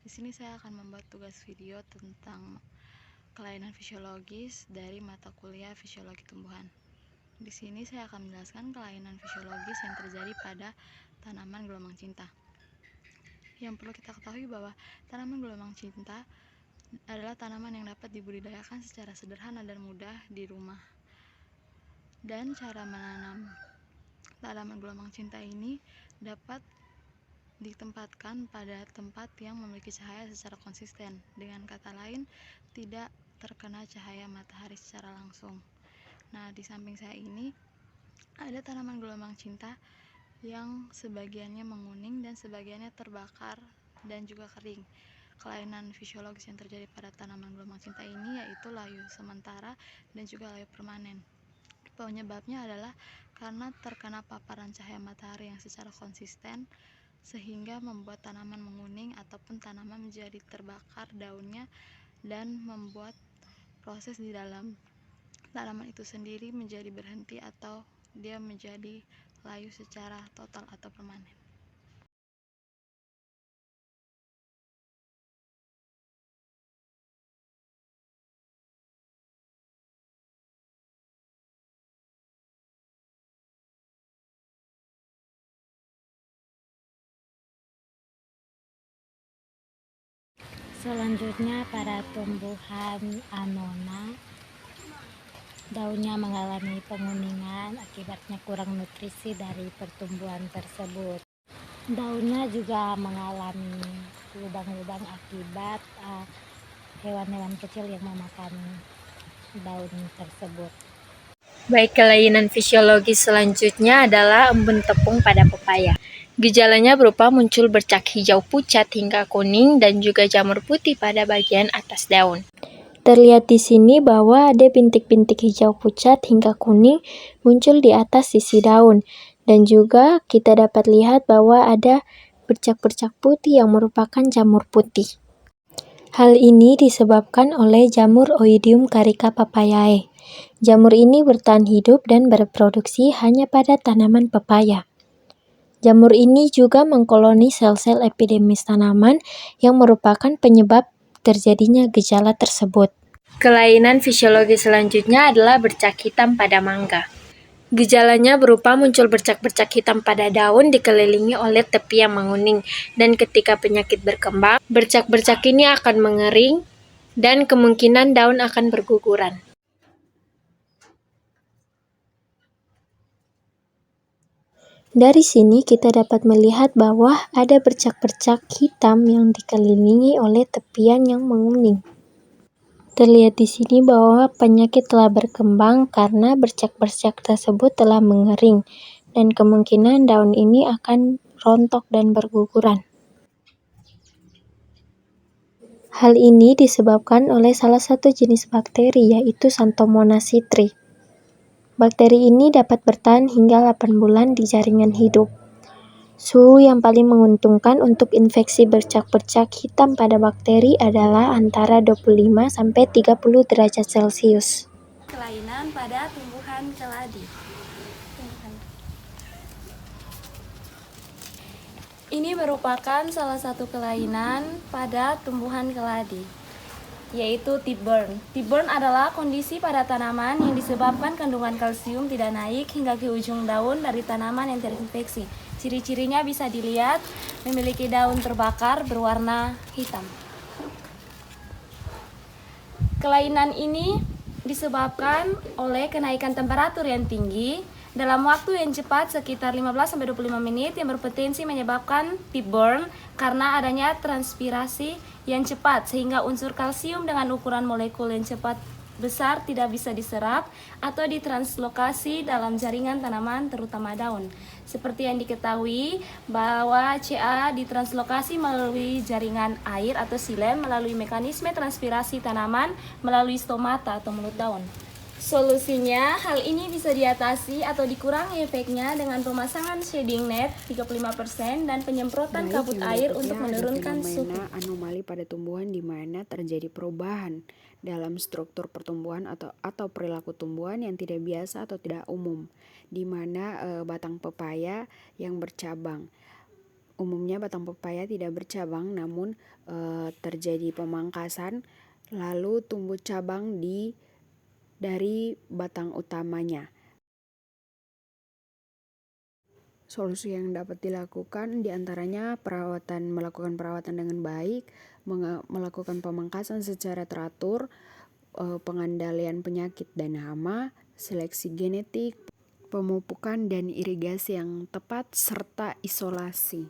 Di sini saya akan membuat tugas video tentang kelainan fisiologis dari mata kuliah Fisiologi Tumbuhan. Di sini saya akan menjelaskan kelainan fisiologis yang terjadi pada tanaman gelombang cinta. Yang perlu kita ketahui bahwa tanaman gelombang cinta adalah tanaman yang dapat dibudidayakan secara sederhana dan mudah di rumah. Dan cara menanam tanaman gelombang cinta ini dapat ditempatkan pada tempat yang memiliki cahaya secara konsisten. Dengan kata lain, tidak terkena cahaya matahari secara langsung. Nah, di samping saya ini ada tanaman gelombang cinta yang sebagiannya menguning dan sebagiannya terbakar dan juga kering. Kelainan fisiologis yang terjadi pada tanaman gelombang cinta ini yaitu layu sementara dan juga layu permanen. Penyebabnya adalah karena terkena paparan cahaya matahari yang secara konsisten sehingga membuat tanaman menguning ataupun tanaman menjadi terbakar daunnya dan membuat proses di dalam tanaman itu sendiri menjadi berhenti atau dia menjadi layu secara total atau permanen. Selanjutnya pada tumbuhan anona, daunnya mengalami penguningan akibatnya kurang nutrisi dari pertumbuhan tersebut. Daunnya juga mengalami lubang-lubang akibat hewan-hewan kecil yang memakan daun tersebut. Baik, kelainan fisiologis selanjutnya adalah embun tepung pada pepaya. Gejalanya berupa muncul bercak hijau pucat hingga kuning dan juga jamur putih pada bagian atas daun. Terlihat di sini bahwa ada bintik-bintik hijau pucat hingga kuning muncul di atas sisi daun. Dan juga kita dapat lihat bahwa ada bercak-bercak putih yang merupakan jamur putih. Hal ini disebabkan oleh jamur Oidium carica papayae. Jamur ini bertahan hidup dan berproduksi hanya pada tanaman pepaya. Jamur ini juga mengkoloni sel-sel epidermis tanaman yang merupakan penyebab terjadinya gejala tersebut. Kelainan fisiologi selanjutnya adalah bercak hitam pada mangga. Gejalanya berupa muncul bercak-bercak hitam pada daun dikelilingi oleh tepi yang menguning, dan ketika penyakit berkembang, bercak-bercak ini akan mengering dan kemungkinan daun akan berguguran. Dari sini kita dapat melihat bahwa ada bercak-bercak hitam yang dikelilingi oleh tepian yang menguning. Terlihat di sini bahwa penyakit telah berkembang karena bercak-bercak tersebut telah mengering dan kemungkinan daun ini akan rontok dan berguguran. Hal ini disebabkan oleh salah satu jenis bakteri yaitu Xanthomonas citri. Bakteri ini dapat bertahan hingga 8 bulan di jaringan hidup. Suhu yang paling menguntungkan untuk infeksi bercak-bercak hitam pada bakteri adalah antara 25–30 derajat Celcius. Kelainan pada tumbuhan keladi. Ini merupakan salah satu kelainan pada tumbuhan keladi, yaitu tip burn. Tip burn adalah kondisi pada tanaman yang disebabkan kandungan kalsium tidak naik hingga ke ujung daun dari tanaman yang terinfeksi. Ciri-cirinya bisa dilihat memiliki daun terbakar berwarna hitam. Kelainan ini disebabkan oleh kenaikan temperatur yang tinggi dalam waktu yang cepat sekitar 15–25 menit yang berpotensi menyebabkan tip burn karena adanya transpirasi yang cepat sehingga unsur kalsium dengan ukuran molekul yang cepat besar tidak bisa diserap atau ditranslokasi dalam jaringan tanaman terutama daun. Seperti yang diketahui bahwa Ca ditranslokasi melalui jaringan air atau xilem melalui mekanisme transpirasi tanaman melalui stomata atau mulut daun. Solusinya, hal ini bisa diatasi atau dikurangi efeknya dengan pemasangan shading net 35% dan penyemprotan kabut air untuk menurunkan suhu. Anomali pada tumbuhan di mana terjadi perubahan dalam struktur pertumbuhan atau perilaku tumbuhan yang tidak biasa atau tidak umum, di mana batang pepaya yang bercabang Umumnya batang pepaya tidak bercabang, namun terjadi pemangkasan lalu tumbuh cabang dari batang utamanya. Solusi yang dapat dilakukan diantaranya melakukan perawatan dengan baik, melakukan pemangkasan secara teratur, pengendalian penyakit dan hama, seleksi genetik, pemupukan dan irigasi yang tepat, serta isolasi.